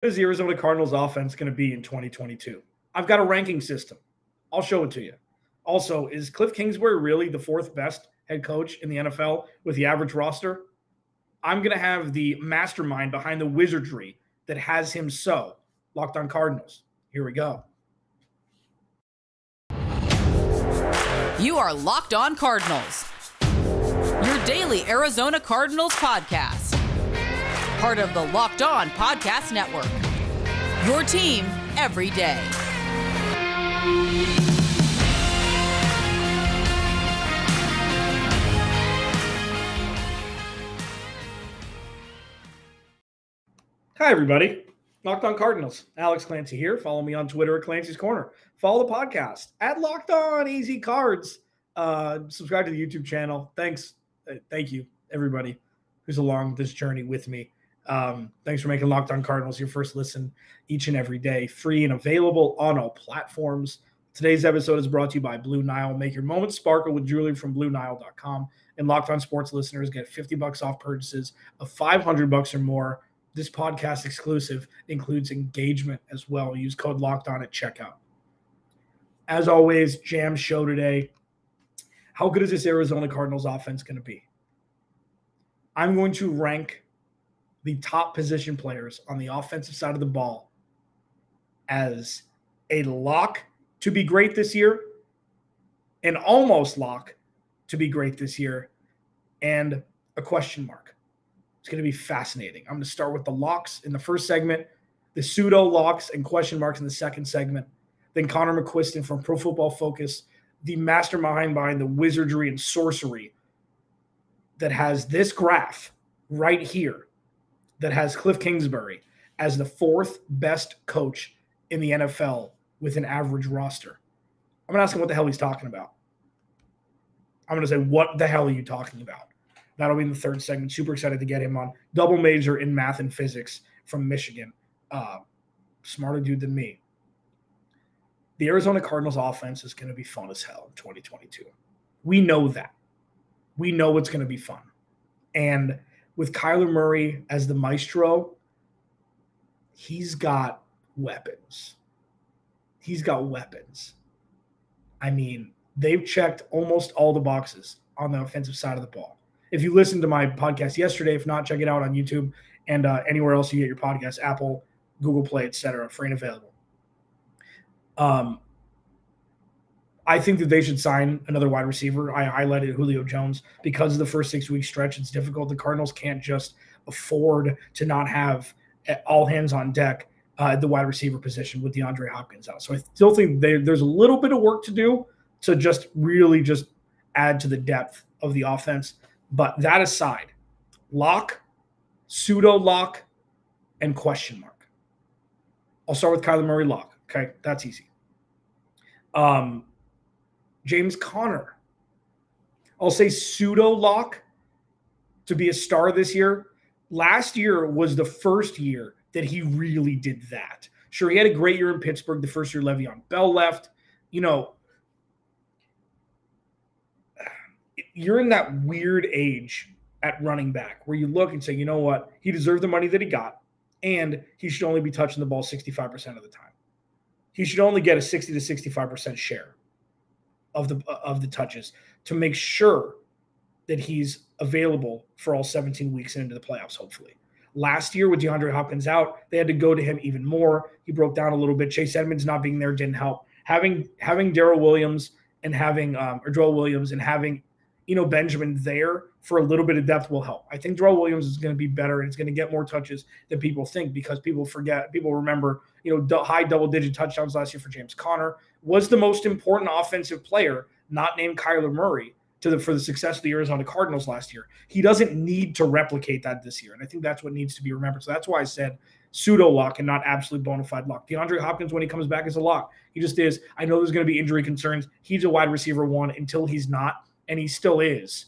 Is the Arizona Cardinals offense going to be in 2022? I've got a ranking system. I'll show it to you. Also, is Cliff Kingsbury really the fourth best head coach in the NFL with the average roster? I'm going to have the mastermind behind the wizardry that has him so. Locked On Cardinals. Here we go. You are Locked On Cardinals, your daily Arizona Cardinals podcast. Part of the Locked On Podcast Network, your team every day. Hi, everybody. Locked On Cardinals. Alex Clancy here. Follow me on Twitter at Clancy's Corner. Follow the podcast at Locked On Easy Cards. Subscribe to the YouTube channel. Thanks. Thank you, everybody who's along this journey with me. Thanks for making Locked On Cardinals your first listen each and every day. Free and available on all platforms. Today's episode is brought to you by Blue Nile. Make your moments sparkle with jewelry from BlueNile.com. And Locked On Sports listeners get $50 off purchases of $500 or more. This podcast exclusive includes engagement as well. Use code Locked On at checkout. As always, jam show today. How good is this Arizona Cardinals offense going to be? I'm going to rank the top position players on the offensive side of the ball as a lock to be great this year, an almost lock to be great this year, and a question mark. It's going to be fascinating. I'm going to start with the locks in the first segment, the pseudo-locks and question marks in the second segment. Then Connor McQuiston from Pro Football Focus, the mastermind behind the wizardry and sorcery that has this graph right here that has Cliff Kingsbury as the fourth best coach in the NFL with an average roster. I'm going to ask him what the hell he's talking about. I'm going to say, what the hell are you talking about? That'll be in the third segment. Super excited to get him on. Double major in math and physics from Michigan. Smarter dude than me. The Arizona Cardinals offense is going to be fun as hell in 2022. We know that. We know it's going to be fun. And with Kyler Murray as the maestro, he's got weapons. He's got weapons. I mean, they've checked almost all the boxes on the offensive side of the ball. If you listened to my podcast yesterday, if not, check it out on YouTube and anywhere else you get your podcasts, Apple, Google Play, etc., free and available. I think that they should sign another wide receiver. I highlighted Julio Jones because of the first 6-week stretch. It's difficult. The Cardinals can't just afford to not have all hands on deck at the wide receiver position with DeAndre Hopkins out. So I still think there's a little bit of work to do to just really just add to the depth of the offense. But that aside, lock, pseudo-lock, and question mark. I'll start with Kyler Murray lock. Okay, that's easy. James Conner. I'll say pseudo-lock to be a star this year. Last year was the first year that he really did that. Sure, he had a great year in Pittsburgh the first year Le'Veon Bell left. You know, you're in that weird age at running back where you look and say, you know what, he deserved the money that he got, and he should only be touching the ball 65% of the time. He should only get a 60 to 65% share of the touches to make sure that he's available for all 17 weeks and into the playoffs, hopefully. Last year with DeAndre Hopkins out, they had to go to him even more. He broke down a little bit. Chase Edmonds not being there didn't help. Having Darrell Williams and having or Joel Williams and having Benjamin there for a little bit of depth will help. I think Darrell Williams is going to be better and it's going to get more touches than people think because people remember, high double-digit touchdowns last year for James Conner, was the most important offensive player, not named Kyler Murray, for the success of the Arizona Cardinals last year. He doesn't need to replicate that this year, and I think that's what needs to be remembered. So that's why I said pseudo-lock and not absolute bona fide lock. DeAndre Hopkins, when he comes back, is a lock. He just is. I know there's going to be injury concerns. He's a wide receiver one until he's not, and he still is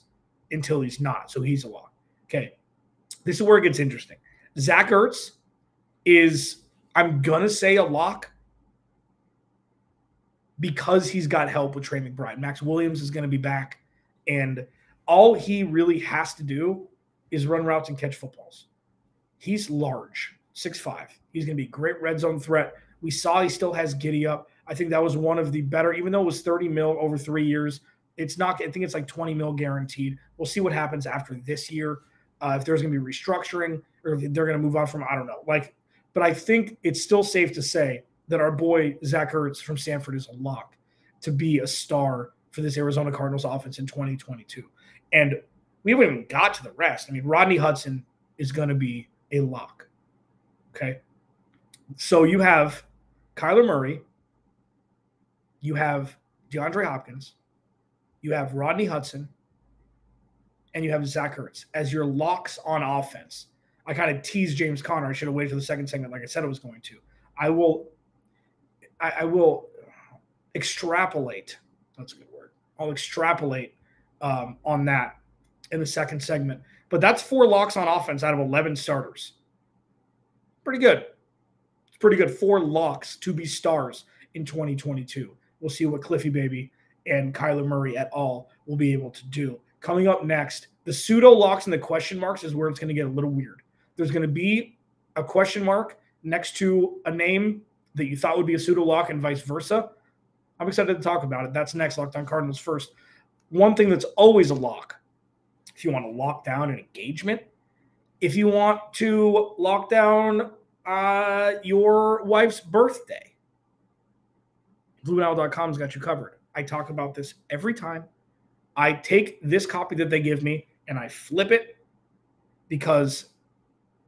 until he's not. So he's a lock. Okay, this is where it gets interesting. Zack Ertz is, I'm going to say, a lock because he's got help with Trey McBride. Max Williams is going to be back, and all he really has to do is run routes and catch footballs. He's large. 6'5". He's going to be a great red zone threat. We saw he still has giddy up. I think that was one of the better, even though it was $30 million over 3 years. It's not, I think it's like $20 million guaranteed. We'll see what happens after this year. If there's going to be restructuring or if they're going to move on from, I don't know. But I think it's still safe to say that our boy Zack Ertz from Stanford is a lock to be a star for this Arizona Cardinals offense in 2022. And we haven't even got to the rest. I mean, Rodney Hudson is going to be a lock. Okay. So you have Kyler Murray, you have DeAndre Hopkins, you have Rodney Hudson, and you have Zack Ertz as your locks on offense. I kind of teased James Conner. I should have waited for the second segment like I said I was going to. I will extrapolate. That's a good word. I'll extrapolate on that in the second segment. But that's 4 locks on offense out of 11 starters. Pretty good. It's pretty good. 4 locks to be stars in 2022. We'll see what Cliffy Baby and Kyler Murray et al. Will be able to do. Coming up next, the pseudo-locks and the question marks is where it's going to get a little weird. There's going to be a question mark next to a name that you thought would be a pseudo-lock and vice versa. I'm excited to talk about it. That's next, Locked On Cardinals first. One thing that's always a lock, if you want to lock down an engagement, if you want to lock down your wife's birthday, BlueNile.com's got you covered. I talk about this every time. I take this copy that they give me and I flip it because,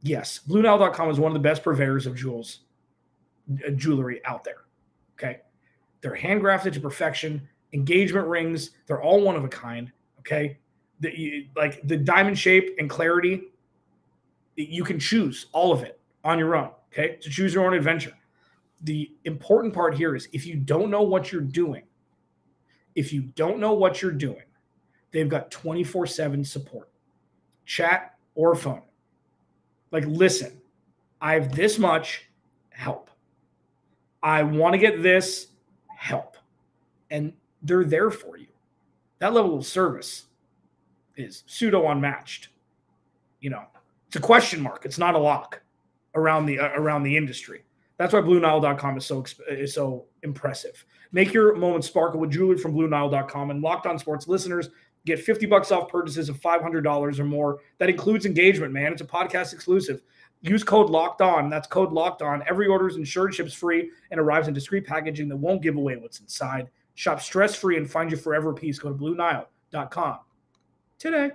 yes, BlueNile.com is one of the best purveyors of jewelry out there. Okay. They're handcrafted to perfection. Engagement rings, they're all one of a kind. Okay. The diamond shape and clarity, you can choose all of it on your own. Okay. To choose your own adventure. The important part here is if you don't know what you're doing, they've got 24/7 support, chat or phone. Listen, I have this much, help. I want to get this, help. And they're there for you. That level of service is pseudo unmatched. It's a question mark. It's not a lock around the industry. That's why BlueNile.com is so impressive. Make your moment sparkle with jewelry from BlueNile.com, and Locked On Sports listeners get $50 off purchases of $500 or more. That includes engagement, man. It's a podcast exclusive. Use code Locked On. That's code Locked On. Every order is insured, ships free, and arrives in discreet packaging that won't give away what's inside. Shop stress-free and find your forever peace. Go to BlueNile.com today.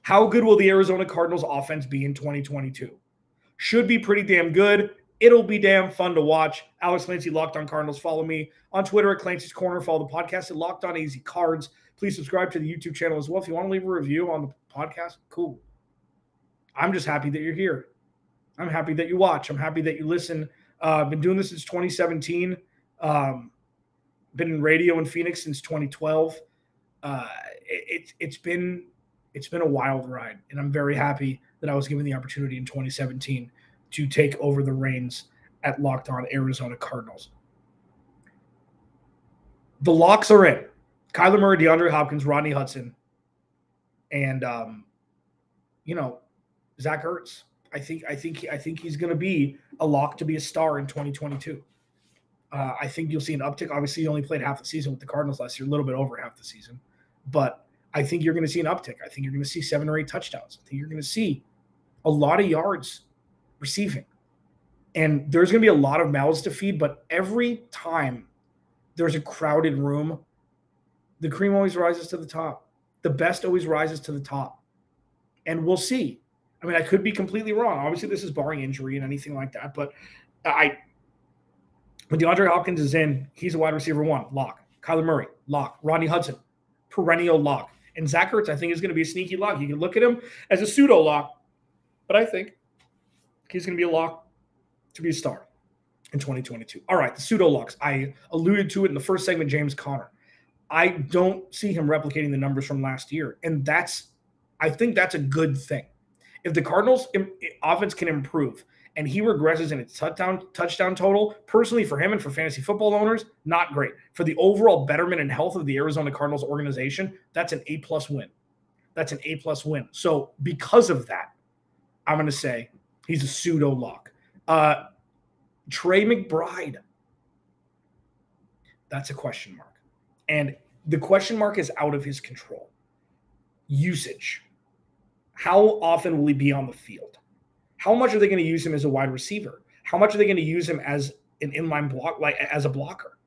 How good will the Arizona Cardinals offense be in 2022? Should be pretty damn good. It'll be damn fun to watch. Alex Clancy, Locked On Cardinals. Follow me on Twitter at Clancy's Corner. Follow the podcast at Locked On AZ Cards. Please subscribe to the YouTube channel as well. If you want to leave a review on the podcast, cool. I'm just happy that you're here. I'm happy that you watch. I'm happy that you listen. I've been doing this since 2017. Been in radio in Phoenix since 2012. It's been a wild ride, and I'm very happy that I was given the opportunity in 2017 to take over the reins at Locked On Arizona Cardinals. The locks are in. Kyler Murray, DeAndre Hopkins, Rodney Hudson, and Zack Ertz. I think he's going to be a lock to be a star in 2022. I think you'll see an uptick. Obviously, he only played half the season with the Cardinals last year, a little bit over half the season. But I think you're going to see an uptick. I think you're going to see 7 or 8 touchdowns. I think you're going to see a lot of yards receiving. And there's going to be a lot of mouths to feed, but every time there's a crowded room, the cream always rises to the top. The best always rises to the top. And we'll see. I mean, I could be completely wrong. Obviously, this is barring injury and anything like that. But when DeAndre Hopkins is in, he's a wide receiver 1, lock. Kyler Murray, lock. Rodney Hudson, perennial lock. And Zack Ertz, I think, is going to be a sneaky lock. You can look at him as a pseudo-lock, but I think he's going to be a lock to be a star in 2022. All right, the pseudo-locks. I alluded to it in the first segment, James Conner. I don't see him replicating the numbers from last year, and I think that's a good thing. If the Cardinals' offense can improve and he regresses in its touchdown total, personally for him and for fantasy football owners, not great. For the overall betterment and health of the Arizona Cardinals organization, that's an A+ win. That's an A+ win. So because of that, I'm going to say he's a pseudo-lock. Trey McBride. That's a question mark. And the question mark is out of his control. Usage. How often will he be on the field? How much are they going to use him as a wide receiver? How much are they going to use him as an inline block, like as a blocker?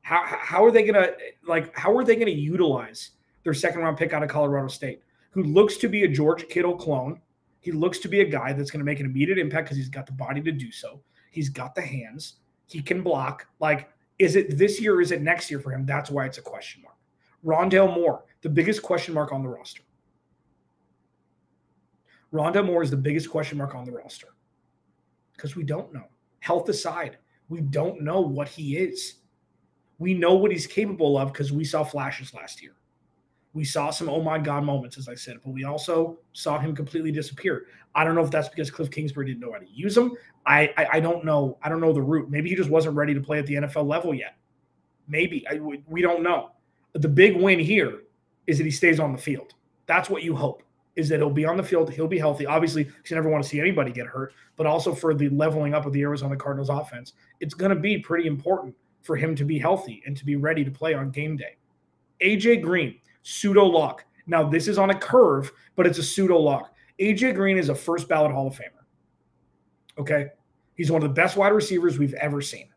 How are they going to utilize their second-round pick out of Colorado State, who looks to be a George Kittle clone? He looks to be a guy that's going to make an immediate impact because he's got the body to do so. He's got the hands. He can block. Like, is it this year or is it next year for him? That's why it's a question mark. Rondelle Moore, the biggest question mark on the roster. Rondelle Moore is the biggest question mark on the roster because we don't know. Health aside, we don't know what he is. We know what he's capable of because we saw flashes last year. We saw some oh my God moments, as I said, but we also saw him completely disappear. I don't know if that's because Cliff Kingsbury didn't know how to use him. I don't know. I don't know the root. Maybe he just wasn't ready to play at the NFL level yet. Maybe. We don't know. But the big win here is that he stays on the field. That's what you hope, is that he'll be on the field. He'll be healthy. Obviously, because you never want to see anybody get hurt, but also for the leveling up of the Arizona Cardinals offense, it's going to be pretty important for him to be healthy and to be ready to play on game day. AJ Green, pseudo-lock. Now, this is on a curve, but it's a pseudo-lock. AJ Green is a first ballot Hall of Famer. Okay? He's one of the best wide receivers we've ever seen.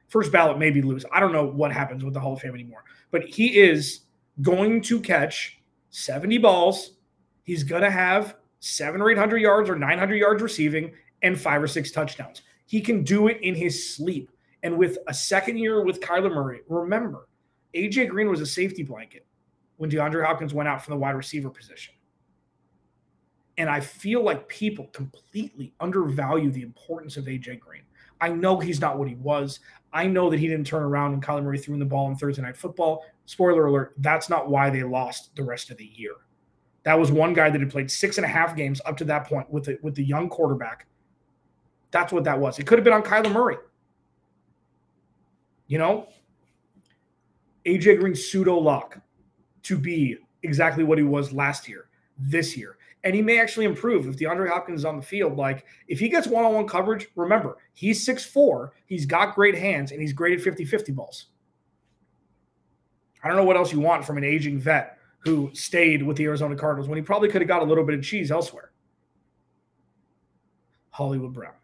First ballot, maybe lose. I don't know what happens with the Hall of Fame anymore. But he is going to catch 70 balls. He's going to have 700 or 800 yards or 900 yards receiving and 5 or 6 touchdowns. He can do it in his sleep. And with a second year with Kyler Murray, remember, AJ Green was a safety blanket when DeAndre Hopkins went out from the wide receiver position. And I feel like people completely undervalue the importance of AJ Green. I know he's not what he was. I know that he didn't turn around when Kyler Murray threw him the ball on Thursday Night Football. Spoiler alert, that's not why they lost the rest of the year. That was one guy that had played 6.5 games up to that point with the young quarterback. That's what that was. It could have been on Kyler Murray. You know? AJ Green's pseudo-lock to be exactly what he was last year, this year. And he may actually improve if DeAndre Hopkins is on the field. Like, if he gets one-on-one coverage, remember, he's 6'4", he's got great hands, and he's great at 50-50 balls. I don't know what else you want from an aging vet who stayed with the Arizona Cardinals when he probably could have got a little bit of cheese elsewhere. Hollywood Brown.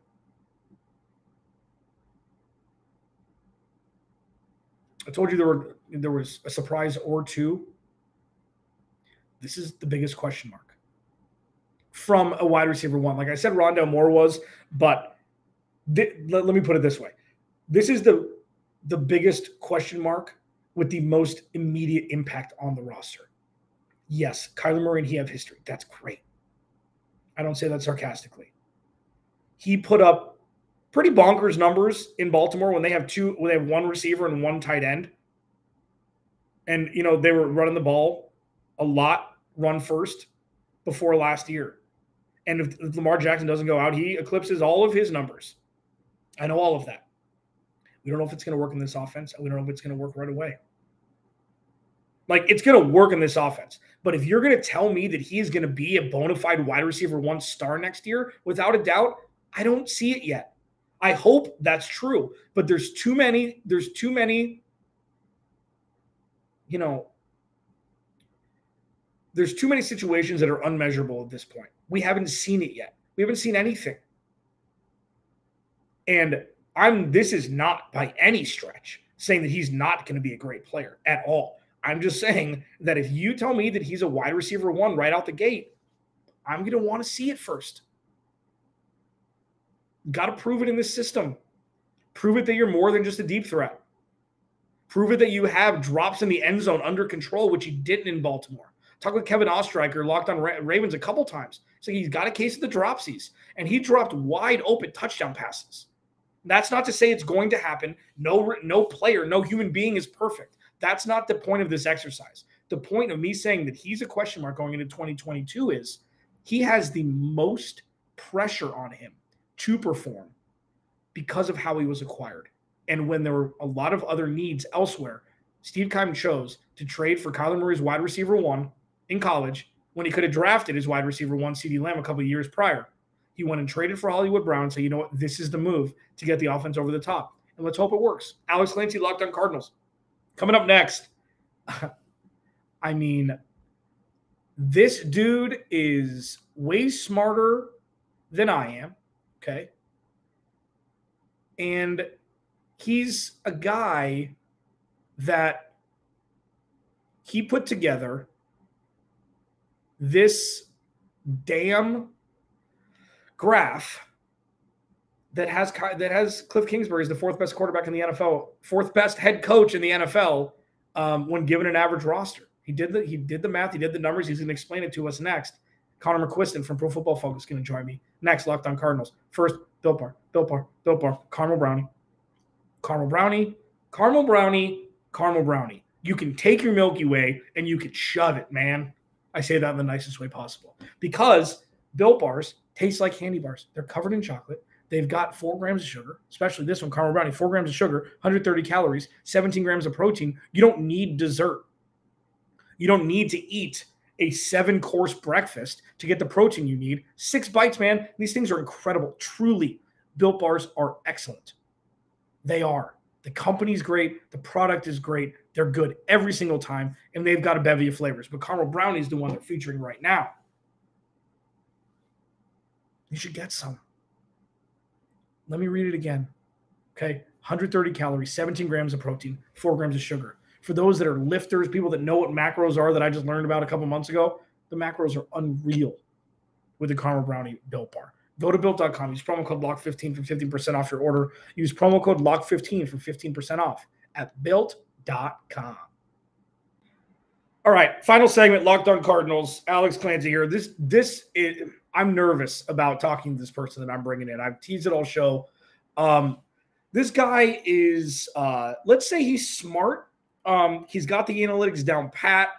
I told you there was a surprise or two. This is the biggest question mark from a wide receiver one. Like I said, Rondelle Moore was, but let me put it this way. This is the biggest question mark with the most immediate impact on the roster. Yes, Kyler Murray and he have history. That's great. I don't say that sarcastically. He put up pretty bonkers numbers in Baltimore when they have one receiver and one tight end. And, you know, they were running the ball a lot, run first, before last year. And if Lamar Jackson doesn't go out, he eclipses all of his numbers. I know all of that. We don't know if it's going to work in this offense. We don't know if it's going to work right away. Like, it's going to work in this offense. But if you're going to tell me that he is going to be a bona fide wide receiver one star next year, without a doubt, I don't see it yet. I hope that's true. But there's too many, you know, there's too many situations that are unmeasurable at this point. We haven't seen it yet. We haven't seen anything. And this is not by any stretch saying that he's not going to be a great player at all. I'm just saying that if you tell me that he's a wide receiver one right out the gate, I'm going to want to see it first. Got to prove it in this system. Prove it that you're more than just a deep threat. Prove it that you have drops in the end zone under control, which he didn't in Baltimore. Talk with Kevin Ostreicher, Locked On Ravens, a couple times. So he's got a case of the dropsies, and he dropped wide open touchdown passes. That's not to say it's going to happen. No player, no human being is perfect. That's not the point of this exercise. The point of me saying that he's a question mark going into 2022 is he has the most pressure on him to perform because of how he was acquired. And when there were a lot of other needs elsewhere, Steve Keim chose to trade for Kyler Murray's wide receiver one in college when he could have drafted his wide receiver one, CeeDee Lamb, a couple of years prior. He went and traded for Hollywood Brown and said, you know what, this is the move to get the offense over the top. And let's hope it works. Alex Clancy, Locked On Cardinals. Coming up next. I mean, this dude is way smarter than I am, okay? And he's a guy that he put together this damn graph that has Cliff Kingsbury as the fourth best quarterback in the NFL, fourth best head coach in the NFL when given an average roster. He did the math, he did the numbers. He's going to explain it to us next. Connor McQuiston from Pro Football Focus is going to join me next. Locked On Cardinals. First, Built Bar, caramel brownie. You can take your Milky Way and you can shove it, man. I say that in the nicest way possible because Built Bars taste like candy bars. They're covered in chocolate. They've got 4 grams of sugar, especially this one, caramel brownie, 4 grams of sugar, 130 calories, 17 grams of protein. You don't need dessert. You don't need to eat a 7-course breakfast to get the protein you need. 6 bites, man. These things are incredible. Truly, Built Bars are excellent. They are. The company's great. The product is great. They're good every single time, and they've got a bevy of flavors. But caramel brownie is the one they're featuring right now. You should get some. Let me read it again. Okay, 130 calories, 17 grams of protein, 4 grams of sugar. For those that are lifters, people that know what macros are that I just learned about a couple months ago, the macros are unreal with the caramel brownie Built Bar. Go to Built.com. Use promo code LOCK15 for 15% off your order. Use promo code LOCK15 for 15% off at Built.com. All right, final segment, Locked On Cardinals. Alex Clancy here. This is, I'm nervous about talking to this person that I'm bringing in. I've teased it all show. This guy is, let's say he's smart. He's got the analytics down pat,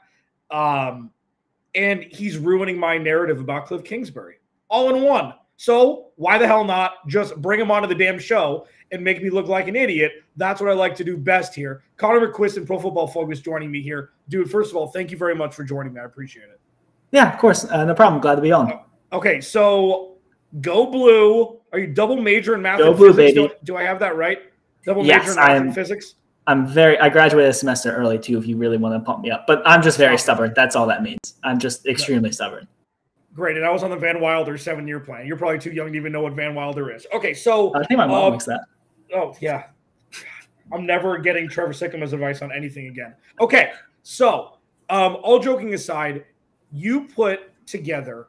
and he's ruining my narrative about Cliff Kingsbury all in one. So why the hell not just bring him onto the damn show and make me look like an idiot? That's what I like to do best here. Connor McQuiston, Pro Football Focus, joining me here. Dude, first of all, thank you very much for joining me. I appreciate it. Yeah, of course. No problem. Glad to be on. Okay, so go blue. Are you double major in math go and blue, physics? Baby. Do I have that right? Double yes, major in math and physics? I graduated a semester early too, if you really want to pump me up. But I'm just very stubborn. That's all that means. I'm just extremely stubborn. Great. And I was on the Van Wilder 7-year plan. You're probably too young to even know what Van Wilder is. Okay, so I think my mom likes that. Oh, yeah. I'm never getting Trevor Sikkema's advice on anything again. Okay, so all joking aside, you put together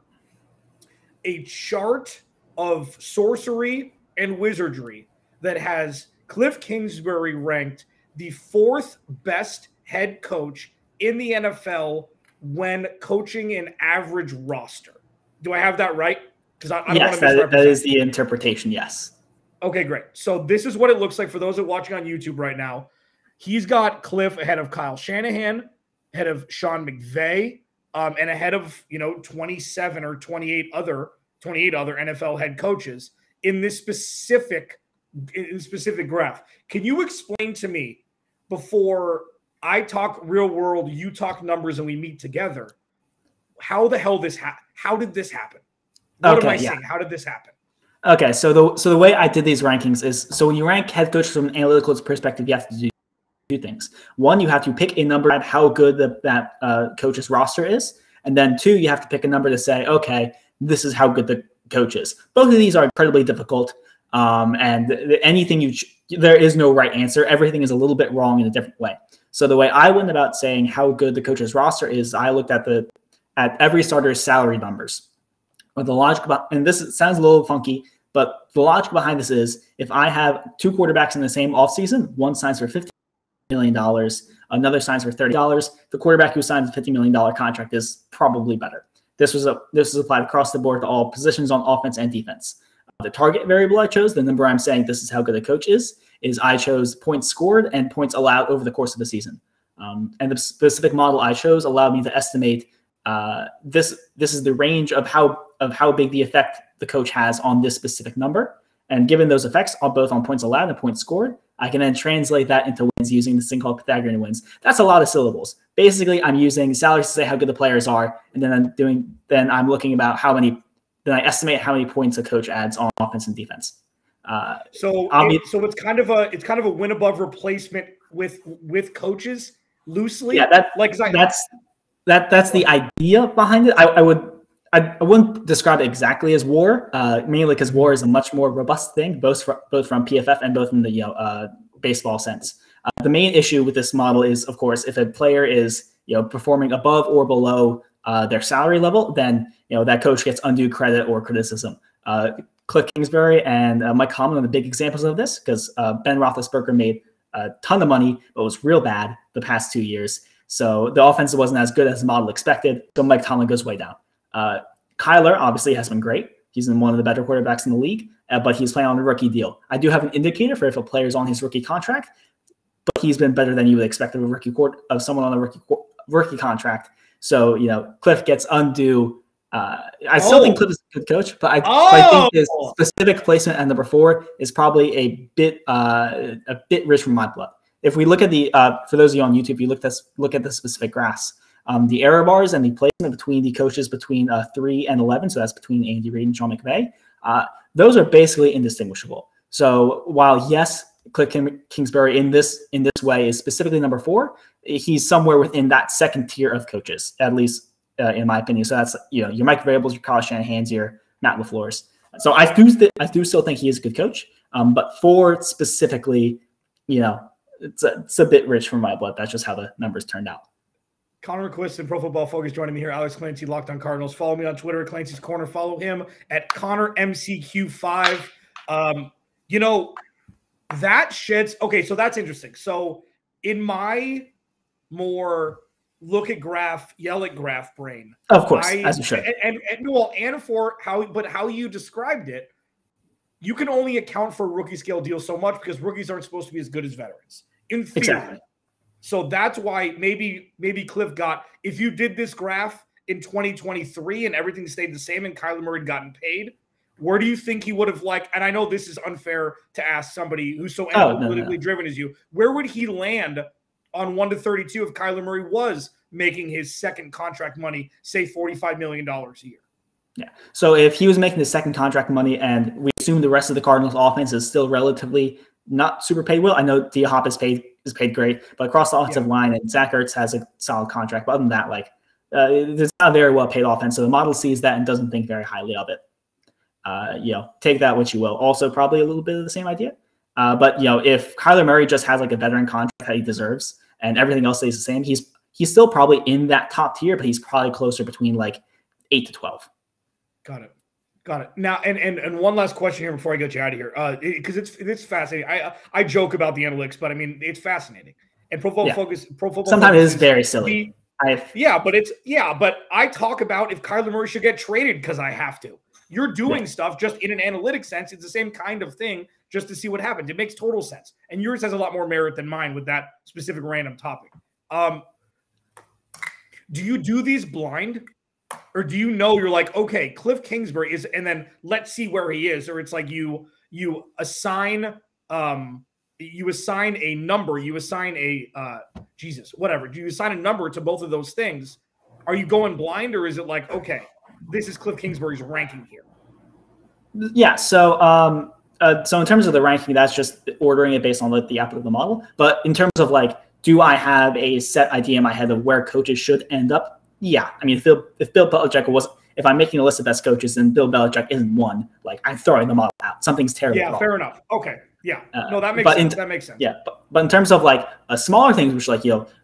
a chart of sorcery and wizardry that has Cliff Kingsbury ranked the 4th best head coach in the NFL when coaching an average roster. Do I have that right? Because I don't want to misrepresent. That is the interpretation, yes. Okay, great. So this is what it looks like for those that are watching on YouTube right now. He's got Cliff ahead of Kyle Shanahan, ahead of Sean McVay, and ahead of 27 or 28 other NFL head coaches in this specific graph. Can you explain to me, before I talk real world, you talk numbers, and we meet together, how the hell how did this happen? What am I saying? How did this happen? Okay, so the way I did these rankings is, so when you rank head coaches from an analytical perspective, you have to do 2 things. 1, you have to pick a number at how good that coach's roster is, and then 2, you have to pick a number to say, okay, this is how good the coach is. Both of these are incredibly difficult, and there is no right answer. Everything is a little bit wrong in a different way. So the way I went about saying how good the coach's roster is, I looked at every starter's salary numbers. But the logic and this sounds a little funky, but the logic behind this is, if I have 2 quarterbacks in the same offseason, one signs for $50 million, another signs for $30, the quarterback who signs a $50 million contract is probably better. This was applied across the board to all positions on offense and defense. The target variable I chose, the number I'm saying this is how good a coach is I chose points scored and points allowed over the course of the season. And the specific model I chose allowed me to estimate this is the range of how big the effect the coach has on this specific number. And given those effects both on points allowed and points scored, I can then translate that into wins using this thing called Pythagorean wins. That's a lot of syllables. Basically, I'm using salaries to say how good the players are, and then I'm looking about how many then I estimate how many points a coach adds on offense and defense. So it's kind of a win above replacement with coaches loosely. Yeah, that's the idea behind it. I wouldn't describe it exactly as WAR, mainly because WAR is a much more robust thing, both from PFF and both in the baseball sense. The main issue with this model is, of course, if a player is performing above or below their salary level, then that coach gets undue credit or criticism. Cliff Kingsbury and Mike Tomlin are the big examples of this, because Ben Roethlisberger made a ton of money but was real bad the past 2 years. So the offense wasn't as good as the model expected. So Mike Tomlin goes way down. Kyler obviously has been great. He's been one of the better quarterbacks in the league, but he's playing on a rookie deal. I do have an indicator for if a player is on his rookie contract, but he's been better than you would expect of someone on a rookie contract. So Cliff gets undue. I still think Cliff is a good coach, but I think his specific placement at number 4 is probably a bit rich from my blood. If we look at for those of you on YouTube, you look at the specific graphs, the error bars and the placement between the coaches between 3 and 11, so that's between Andy Reid and Sean McVay, those are basically indistinguishable. So while yes, Cliff Kingsbury in this way is specifically number 4, he's somewhere within that second tier of coaches, at least in my opinion. So that's your Mike Vrabels, your Kyle Shanahan's, your Matt LaFleur's. So I do still think he is a good coach, but 4 specifically, it's a bit rich for my blood. That's just how the numbers turned out. Connor McQuist and Pro Football Focus joining me here. Alex Clancy, Locked On Cardinals. Follow me on Twitter, Clancy's Corner. Follow him at ConnorMCQ5. That sheds. Okay, so that's interesting. So in my more look at graph, yell at graph brain, of course, as you should, and for how you described it, you can only account for rookie scale deals so much because rookies aren't supposed to be as good as veterans in theory. Exactly. So that's why maybe Cliff got, if you did this graph in 2023 and everything stayed the same and Kyler Murray had gotten paid, where do you think he would have and I know this is unfair to ask somebody who's so analytically driven as you, where would he land on 1 to 32 if Kyler Murray was making his second contract money, say $45 million a year? Yeah. So if he was making the second contract money and we assume the rest of the Cardinals offense is still relatively not super paid well, I know D Hop is paid great, but across the offensive line, and Zack Ertz has a solid contract. But other than that, it's not a very well paid offense. So the model sees that and doesn't think very highly of it. Take that what you will. Also, probably a little bit of the same idea. But if Kyler Murray just has a veteran contract that he deserves and everything else stays the same, he's still probably in that top tier, but he's probably closer between 8 to 12. Got it. Now, and one last question here before I get you out of here, because it's fascinating. I joke about the analytics, but I mean it's fascinating. And Pro Football sometimes it is very silly. But I talk about if Kyler Murray should get traded because I have to. You're doing stuff just in an analytic sense. It's the same kind of thing, just to see what happens. It makes total sense, and yours has a lot more merit than mine with that specific random topic. Do you do these blind? Or do you're okay, Cliff Kingsbury is, and then let's see where he is, or it's you assign a number, you assign whatever. Do you assign a number to both of those things? Are you going blind, or is it okay, this is Cliff Kingsbury's ranking here? Yeah. So in terms of the ranking, that's just ordering it based on the output of the model. But in terms of do I have a set idea in my head of where coaches should end up? Yeah, I mean, if Bill Belichick if I'm making a list of best coaches and Bill Belichick isn't one, I'm throwing the model out. Something's terrible. Yeah, fair enough. Okay, yeah, that makes sense. That makes sense. Yeah, but in terms of a smaller things, which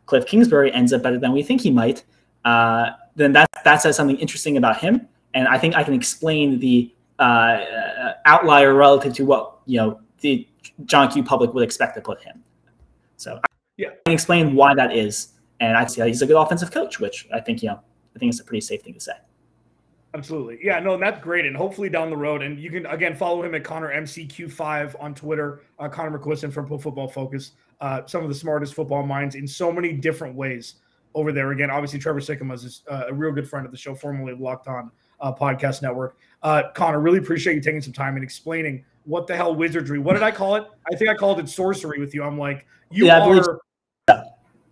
Cliff Kingsbury ends up better than we think he might, then that says something interesting about him, and I think I can explain the outlier relative to what the John Q public would expect to put him. So I can explain why that is. And I'd say he's a good offensive coach, which I think it's a pretty safe thing to say. Absolutely. Yeah, no, that's great. And hopefully down the road, and you can, again, follow him at ConnorMCQ5 on Twitter, Connor McQuiston from Pro Football Focus, some of the smartest football minds in so many different ways over there. Again, obviously, Trevor Sikkema is a real good friend of the show, formerly of Locked On Podcast Network. Connor, really appreciate you taking some time and explaining what the hell wizardry. What did I call it? I think I called it sorcery with you. I'm you are –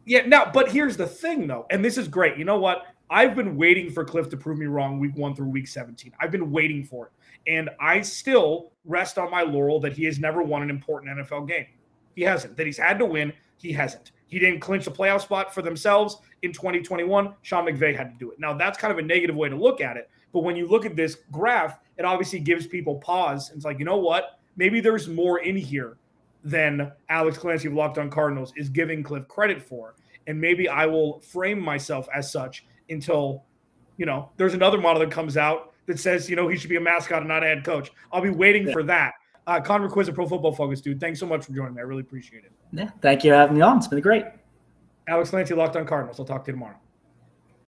Yeah, now, but here's the thing, though, and this is great. You know what? I've been waiting for Cliff to prove me wrong week 1 through week 17. I've been waiting for it. And I still rest on my laurel that he has never won an important NFL game. He hasn't. That he's had to win, he hasn't. He didn't clinch the playoff spot for themselves in 2021. Sean McVay had to do it. Now, that's kind of a negative way to look at it. But when you look at this graph, it obviously gives people pause. It's like, you know what? Maybe there's more in here than Alex Clancy of Locked On Cardinals is giving Cliff credit for. And maybe I will frame myself as such until, there's another model that comes out that says, he should be a mascot and not a head coach. I'll be waiting for that. Connor Quiz of Pro Football Focus, dude. Thanks so much for joining me. I really appreciate it. Yeah, thank you for having me on. It's been great. Alex Clancy, Locked On Cardinals. I'll talk to you tomorrow.